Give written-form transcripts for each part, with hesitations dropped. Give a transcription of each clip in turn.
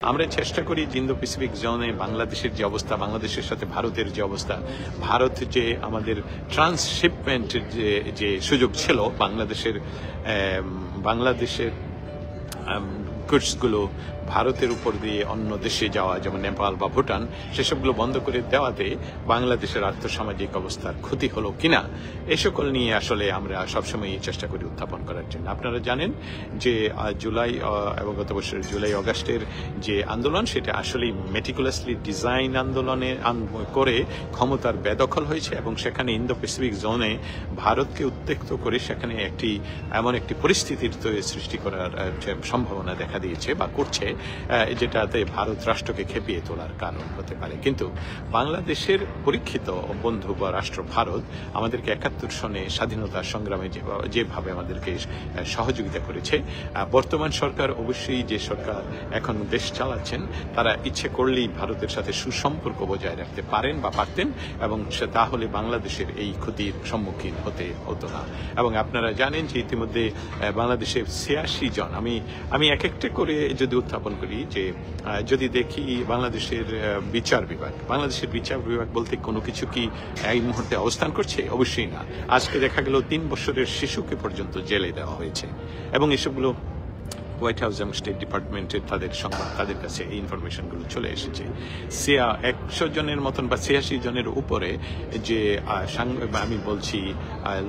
আমরা চেষ্টা করি যে ইন্দো প্যাসিফিক জোনে বাংলাদেশের যে অবস্থা, বাংলাদেশের সাথে ভারতের যে অবস্থা, ভারত যে আমাদের ট্রান্সশিপমেন্টের যে সুযোগ ছিল বাংলাদেশের গুডসগুলো ভারতের উপর দিয়ে অন্য দেশে যাওয়া, যেমন নেপাল বা ভুটান, সেসবগুলো বন্ধ করে দেওয়াতে বাংলাদেশের আর্থসামাজিক অবস্থার ক্ষতি হলো কিনা এ সকল নিয়ে আসলে আমরা সবসময় চেষ্টা করি উত্থাপন করার জন্য। আপনারা জানেন যে জুলাই এবং গত বছরের জুলাই অগাস্টের যে আন্দোলন, সেটা আসলেই মেটিকুলাসলি ডিজাইন আন্দোলনে করে ক্ষমতার বেদখল হয়েছে এবং সেখানে ইন্দো প্যাসিফিক জোনে ভারতকে উত্তেক্ত করে সেখানে এমন একটি পরিস্থিতির সৃষ্টি করার সম্ভাবনা দেখা দিয়েছে বা করছে, যেটাতে ভারত রাষ্ট্রকে খেপিয়ে তোলার কারণ হতে পারে। কিন্তু বাংলাদেশের পরীক্ষিত বন্ধু বা রাষ্ট্র ভারত আমাদেরকে ৭১ সনে স্বাধীনতা সংগ্রামে যেভাবে আমাদেরকে সহযোগিতা করেছে, বর্তমান সরকার অবশ্যই যে সরকার এখন দেশ চালাচ্ছেন তারা ইচ্ছে করলেই ভারতের সাথে সুসম্পর্ক বজায় রাখতে পারেন বা পারতেন, এবং তাহলে বাংলাদেশের এই ক্ষতির সম্মুখীন হতো না। এবং আপনারা জানেন যে ইতিমধ্যে বাংলাদেশের ৮৬ জন, আমি এক একটা করে যদি উত্থাপন করি, যে যদি দেখি বাংলাদেশের বিচার বিভাগ বলতে কোনো কিছু কি এই মুহূর্তে অবস্থান করছে? অবশ্যই না। আজকে দেখা গেল ৩ বছরের শিশুকে পর্যন্ত জেলে দেওয়া হয়েছে, এবং এসবগুলো হোয়াইট হাউস এবং স্টেট ডিপার্টমেন্টের তাদের কাছে এই ইনফরমেশনগুলো চলে এসেছে। ১০০ জনের মতন বা ৮৬ জনের উপরে যে আমি বলছি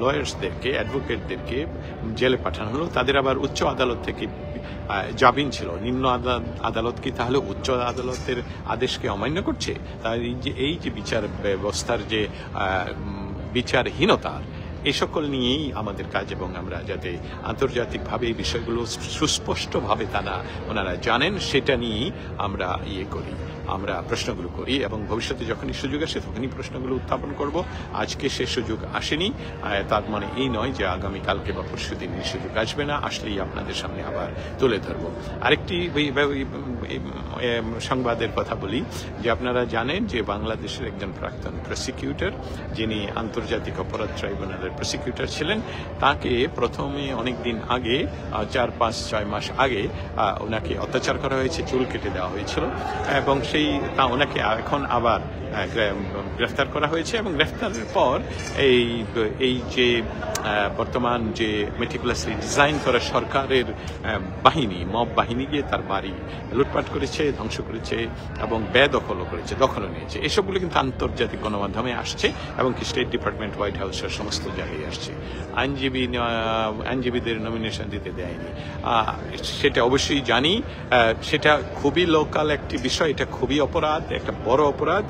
লয়ার্সদেরকে, অ্যাডভোকেটদেরকে জেলে পাঠানো হলো। তাদের আবার উচ্চ আদালত থেকে জামিন ছিল। নিম্ন আদালত কি তাহলে উচ্চ আদালতের আদেশকে অমান্য করছে? তার এই যে বিচার ব্যবস্থার যে বিচারহীনতার, এই সকল নিয়েই আমাদের কাজ, এবং আমরা যাতে আন্তর্জাতিকভাবে এই বিষয়গুলো সুস্পষ্টভাবে ওনারা জানেন, সেটা নিয়েই আমরা আমরা প্রশ্নগুলো করি, এবং ভবিষ্যতে যখনই সুযোগ আসে তখনই প্রশ্নগুলো উত্থাপন করব। আজকে সে সুযোগ আসেনি, তার মানে এই নয় যে আগামীকালকে বা পরশুদিন এই সুযোগ আসবে না, আসলেই আপনাদের সামনে আবার তুলে ধরব। আরেকটি সংবাদের কথা বলি, যে আপনারা জানেন যে বাংলাদেশের একজন প্রাক্তন প্রসিকিউটর, যিনি আন্তর্জাতিক অপরাধ ট্রাইব্যুনালের প্রসিকিউটর ছিলেন, তাকে প্রথমে অনেকদিন আগে ৪-৫-৬ মাস আগে ওনাকে অত্যাচার করা হয়েছে, চুল কেটে দেওয়া হয়েছিল, এবং ওনাকে এখন আবার গ্রেফতার করা হয়েছে। এবং গ্রেফতারের পর এই যে বর্তমান যে মেটিকুলাসলি ডিজাইন করা সরকারের মব বাহিনী গিয়ে তার বাড়ি লুটপাট করেছে, ধ্বংস করেছে, এবং বেদখলও করেছে, দখলও নিয়েছে। এসবগুলো কিন্তু আন্তর্জাতিক গণমাধ্যমে আসছে, এবং স্টেট ডিপার্টমেন্ট, হোয়াইট হাউসের সমস্ত জায়গায় আসছে। আইনজীবীদের নমিনেশন দিতে দেয়নি, সেটা অবশ্যই জানি। সেটা খুবই লোকাল একটি বিষয়, এটা খুবই অপরাধ, একটা বড় অপরাধ,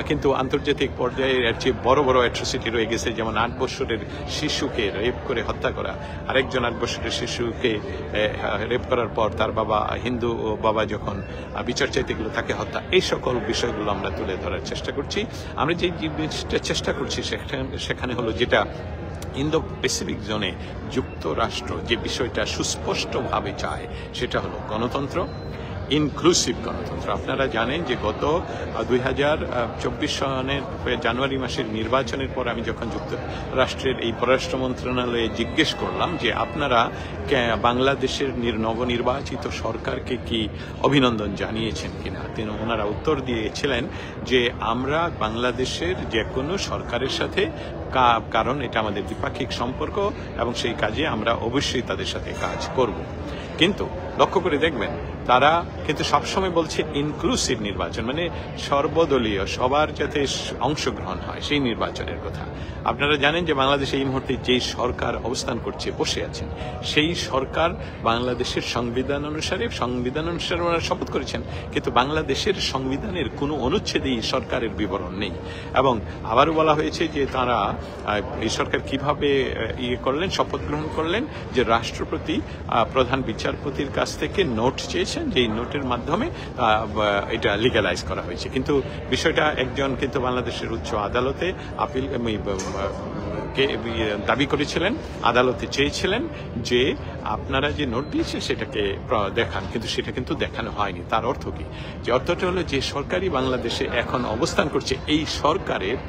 কিন্তু আন্তর্জাতিক পর্যায়ে এর চেয়ে বড় বড় অ্যাট্রোসিটি রয়ে গেছে। যেমন ৮ বছরের শিশুকে রেপ করে হত্যা করা, আরেকজন ৮ বছরের শিশুকে রেপ করার পর তার বাবা, হিন্দু বাবা যখন বিচার চাইতে গেল তাকে হত্যা, এই সকল বিষয়গুলো আমরা তুলে ধরার চেষ্টা করছি। আমরা যে জিনিসটা চেষ্টা করছি সেখানে হলো, যেটা ইন্দো প্যাসিফিক জোনে যুক্তরাষ্ট্র যে বিষয়টা সুস্পষ্টভাবে চায়, সেটা হলো গণতন্ত্র, ইনক্লুসিভ গণতন্ত্র। আপনারা জানেন যে গত ২০২৪ সনের জানুয়ারি মাসের নির্বাচনের পর আমি যখন যুক্তরাষ্ট্রের এই পররাষ্ট্র মন্ত্রণালয়ে জিজ্ঞেস করলাম যে আপনারা বাংলাদেশের নবনির্বাচিত সরকারকে কি অভিনন্দন জানিয়েছেন কিনা, ওনারা উত্তর দিয়েছিলেন যে আমরা বাংলাদেশের যে কোনো সরকারের সাথে, কারণ এটা আমাদের দ্বিপাক্ষিক সম্পর্ক, এবং সেই কাজে আমরা অবশ্যই তাদের সাথে কাজ করব। কিন্তু লক্ষ্য করে দেখবেন, তারা কিন্তু সবসময় বলছে ইনক্লুসিভ নির্বাচন, মানে সর্বদলীয়, সবার যাতে অংশগ্রহণ হয় সেই নির্বাচনের কথা। আপনারা জানেন যে বাংলাদেশে এই মুহূর্তে যেই সরকার অবস্থান করছে, বসে আছেন, সেই সরকার বাংলাদেশের সংবিধান অনুসারে ওনারা শপথ করেছেন, কিন্তু বাংলাদেশের সংবিধানের কোনো অনুচ্ছেদেই সরকারের বিবরণ নেই। এবং আবারও বলা হয়েছে যে তারা এই সরকার কিভাবে শপথ গ্রহণ করলেন, যে রাষ্ট্রপতি প্রধান বিচারপতির কাছ থেকে নোট চেয়েছেন, যে নোটের মাধ্যমে এটা লিগ্যালাইজ করা হয়েছে। কিন্তু বিষয়টা কিন্তু বাংলাদেশের উচ্চ আদালতে দাবি করেছিলেন, আদালতে চেয়েছিলেন যে আপনারা যে নোট দিয়েছে সেটাকে দেখান, কিন্তু সেটা কিন্তু দেখানো হয়নি। তার অর্থ কি? যে অর্থটা হলো যে সরকারি বাংলাদেশে এখন অবস্থান করছে এই সরকারের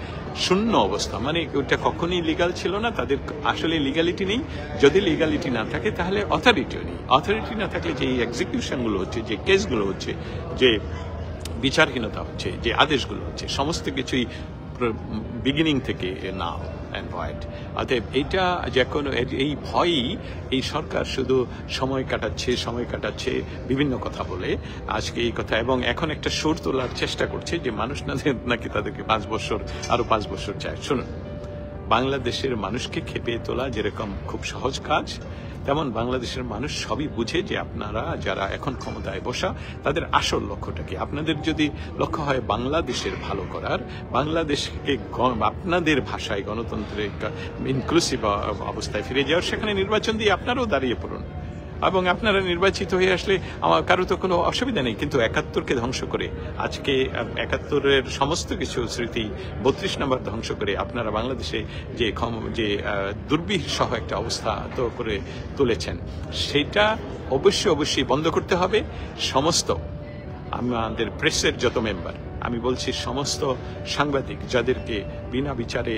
শূন্য অবস্থা, মানে ওইটা কখনই লিগাল ছিল না, তাদের আসলে লিগালিটি নেই। যদি লিগালিটি না থাকে তাহলে অথরিটিও নেই। অথরিটি না থাকলে যে এক্সিকিউশনগুলো হচ্ছে, যে কেসগুলো হচ্ছে, যে বিচারহীনতা হচ্ছে, যে আদেশগুলো হচ্ছে, সমস্ত কিছুই বিগিনিং থেকে নাও অ্যান্ড ভয়েড। অতএব এইটা যখন এই ভয়ই এই সরকার শুধু সময় কাটাচ্ছে বিভিন্ন কথা বলে আজকে এই কথা, এবং এখন একটা সুর তোলার চেষ্টা করছে যে মানুষ নাকি তাদেরকে 5 বছর আরো 5 বছর চায়। শুনুন, বাংলাদেশের মানুষকে খেপিয়ে তোলা যেরকম খুব সহজ কাজ, তেমন বাংলাদেশের মানুষ সবই বুঝে যে আপনারা যারা এখন ক্ষমতায় বসা তাদের আসল লক্ষ্যটা কি। আপনাদের যদি লক্ষ্য হয় বাংলাদেশের ভালো করার, বাংলাদেশকে আপনাদের ভাষায় গণতন্ত্রের ইনক্লুসিভ অবস্থায় ফিরে যাওয়ার, সেখানে নির্বাচন দিয়ে আপনারাও দাঁড়িয়ে পড়ুন এবং আপনারা নির্বাচিত হয়ে আসলে আমার কারো তো কোনো অসুবিধা নেই। কিন্তু 71কে ধ্বংস করে, আজকে 71-এর সমস্ত কিছু স্মৃতি 32 নম্বর ধ্বংস করে আপনারা বাংলাদেশে যে দুর্বিষহ একটা অবস্থা তো করে তুলেছেন, সেটা অবশ্যই বন্ধ করতে হবে। সমস্ত আমাদের প্রেসের যত মেম্বার, আমি বলছি সমস্ত সাংবাদিক যাদেরকে বিনা বিচারে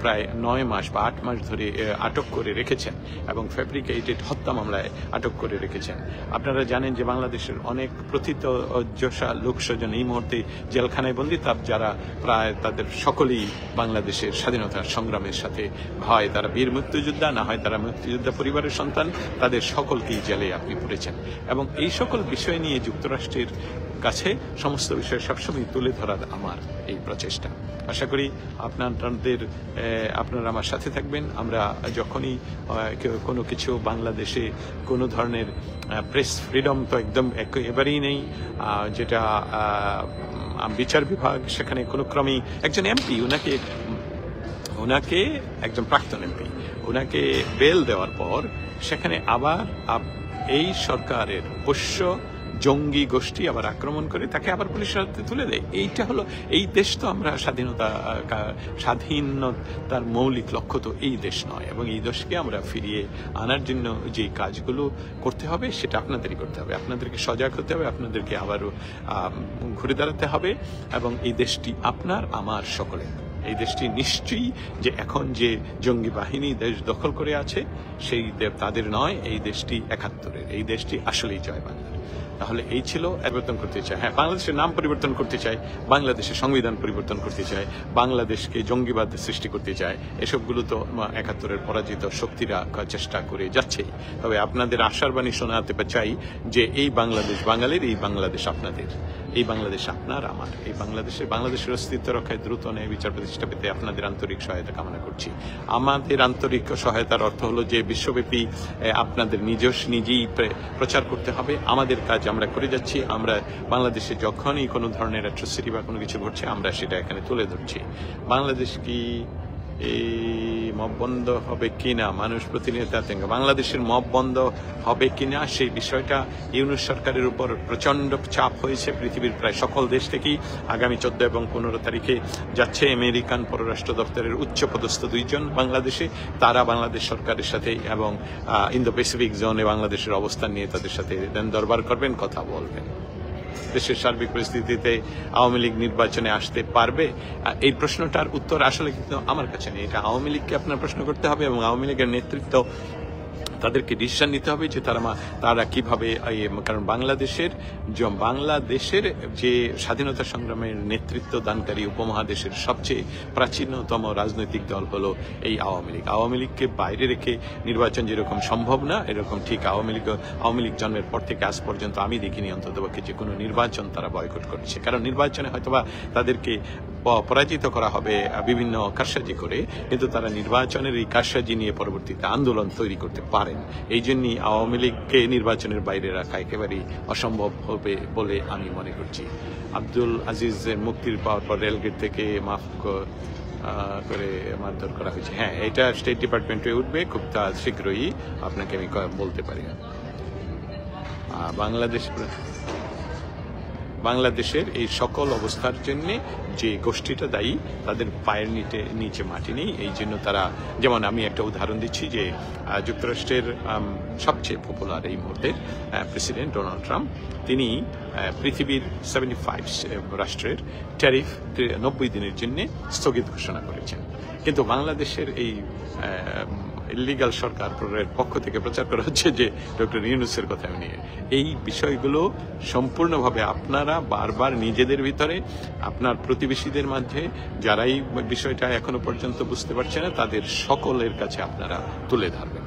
প্রায় 9 মাস বা 8 মাস ধরে আটক করে রেখেছেন এবং ফ্যাব্রিকেটেড হত্যা মামলায় আটক করে রেখেছেন। আপনারা জানেন যে বাংলাদেশের অনেক প্রথিতযশা লোকস্বজন এই মুহূর্তে জেলখানায় বন্দী, যারা প্রায় তাদের সকলেই বাংলাদেশের স্বাধীনতা সংগ্রামের সাথে হয় তারা বীর মুক্তিযোদ্ধা, না হয় তারা মুক্তিযোদ্ধা পরিবারের সন্তান, তাদের সকলকেই জেলে আপনি পড়েছেন। এবং এই সকল বিষয় নিয়ে যুক্তরাষ্ট্রের কাছে সমস্ত বিষয় সবসময় তুলে ধরার আমার এই প্রচেষ্টা। আশা করি আপনারা আমার সাথে থাকবেন। আমরা যখনই কোনো কিছু বাংলাদেশে কোনো ধরনের প্রেস ফ্রিডম তো একদম একেবারেই নেই, যেটা বিচার বিভাগ সেখানে কোনো ক্রমেই একজন এমপি, ওনাকে একজন প্রাক্তন এমপি, ওনাকে বেল দেওয়ার পর সেখানে আবার এই সরকারের পোষ্য জঙ্গি গোষ্ঠী আবার আক্রমণ করে তাকে আবার পুলিশের হাতে তুলে দেয়। এইটা হলো এই দেশ তো আমরা স্বাধীনতার মৌলিক লক্ষ্য তো এই দেশ নয়, এবং এই দেশকে আমরা ফিরিয়ে আনার জন্য যে কাজগুলো করতে হবে সেটা আপনাদেরই করতে হবে। আপনাদেরকে সজাগ হতে হবে, আপনাদেরকে আবারও ঘুরে দাঁড়াতে হবে, এবং এই দেশটি আপনার আমার সকলের। এই দেশটি নিশ্চয়ই যে এখন যে জঙ্গি বাহিনী দেশ দখল করে আছে সেই তাদের নয়, এই দেশটি 71-এর, এই দেশটি আসলেই জয় বাংলা। তাহলে এই ছিল পরিবর্তন করতে চাই, হ্যাঁ বাংলাদেশের নাম পরিবর্তন করতে চাই, বাংলাদেশের সংবিধান পরিবর্তন করতে চাই, বাংলাদেশকে জঙ্গিবাদ সৃষ্টি করতে চাই, এসবগুলো তো 71-এর পরাজিত শক্তিরা চেষ্টা করে যাচ্ছেই। তবে আপনাদের আশার বাণী শোনাতে চাই যে এই বাংলাদেশ বাঙালির, এই বাংলাদেশ আপনাদের, এই বাংলাদেশ আপনার আমার, এই বাংলাদেশের অস্তিত্ব রক্ষায় দ্রুত ন্যায় বিচার প্রতিষ্ঠা পেতে আপনাদের আন্তরিক সহায়তা কামনা করছি। আমাদের আন্তরিক সহায়তার অর্থ হলো যে বিশ্বব্যাপী আপনাদের নিজেই প্রচার করতে হবে। আমাদের কাজ আমরা করে যাচ্ছি। আমরা বাংলাদেশে যখনই কোনো ধরনের অ্যাট্রসিটি বা কোনো কিছু ঘটছে আমরা সেটা এখানে তুলে ধরছি। বাংলাদেশ কি এই মব বন্ধ হবে কিনা, মানুষ প্রতিনিয়ত আতঙ্ক, বাংলাদেশের মব বন্ধ হবে কিনা সেই বিষয়টা ইউনূস সরকারের উপর প্রচন্ড চাপ হয়েছে পৃথিবীর প্রায় সকল দেশ থেকেই। আগামী 14 এবং 15 তারিখে যাচ্ছে আমেরিকান পররাষ্ট্র দপ্তরের উচ্চপদস্থ 2 জন বাংলাদেশে, তারা বাংলাদেশ সরকারের সাথে এবং ইন্দো প্যাসিফিক জোনে বাংলাদেশের অবস্থান নিয়ে তাদের সাথে দেন দরবার করবেন, কথা বলবেন। দেশের সার্বিক পরিস্থিতিতে আওয়ামী লীগ নির্বাচনে আসতে পারবে, এই প্রশ্নটার উত্তর আসলে কিন্তু আমার কাছে নেই। এটা আওয়ামী লীগকে আপনার প্রশ্ন করতে হবে, এবং আওয়ামী লীগের নেতৃত্ব তাদেরকে ডিসিশন নিতে হবে যে তারা কিভাবে, কারণ বাংলাদেশের যে স্বাধীনতা সংগ্রামের নেতৃত্ব দানকারী উপমহাদেশের সবচেয়ে প্রাচীনতম রাজনৈতিক দল হলো এই আওয়ামী লীগ। আওয়ামী লীগকে বাইরে রেখে নির্বাচন যেরকম সম্ভব না, এরকম ঠিক আওয়ামী লীগ জন্মের পর থেকে আজ পর্যন্ত আমি দেখিনি অন্ততপক্ষে যে কোনো নির্বাচন তারা বয়কট করেছে। কারণ নির্বাচনে হয়তোবা তাদেরকে পরাজিত করা হবে বিভিন্ন কারসাজি করে, কিন্তু তারা নির্বাচনের এই কারসাজি নিয়ে পরবর্তীতে আন্দোলন তৈরি করতে পারেন। এই জন্যই আওয়ামী লীগকে নির্বাচনের বাইরে রাখা একেবারেই অসম্ভব হবে বলে আমি মনে করছি। আব্দুল আজিজের মুক্তির পাওয়ার পর রেলগেট থেকে মাফ করে মারধর করা হয়েছে, হ্যাঁ এটা স্টেট ডিপার্টমেন্টে উঠবে খুব শীঘ্রই, আপনাকে আমি বাংলাদেশের এই সকল অবস্থার জন্য যে গোষ্ঠীটা দায়ী তাদের পায়ের নিচে মাটি নেই। এই জন্য তারা, যেমন আমি একটা উদাহরণ দিচ্ছি যে যুক্তরাষ্ট্রের সবচেয়ে পপুলার এই মুহূর্তের প্রেসিডেন্ট ডোনাল্ড ট্রাম্প, তিনি পৃথিবীর 75 রাষ্ট্রের ট্যারিফ 90 দিনের জন্য স্থগিত ঘোষণা করেছেন। কিন্তু বাংলাদেশের এই ইলিগাল সরকারের পক্ষ থেকে প্রচার করা হচ্ছে যে ডক্টর ইউনূসের কথা নিয়ে। এই বিষয়গুলো সম্পূর্ণভাবে আপনারা বারবার নিজেদের ভিতরে, আপনার প্রতিবেশীদের মাঝে যারাই বিষয়টা এখনো পর্যন্ত বুঝতে পারছে না, তাদের সকলের কাছে আপনারা তুলে ধরবেন।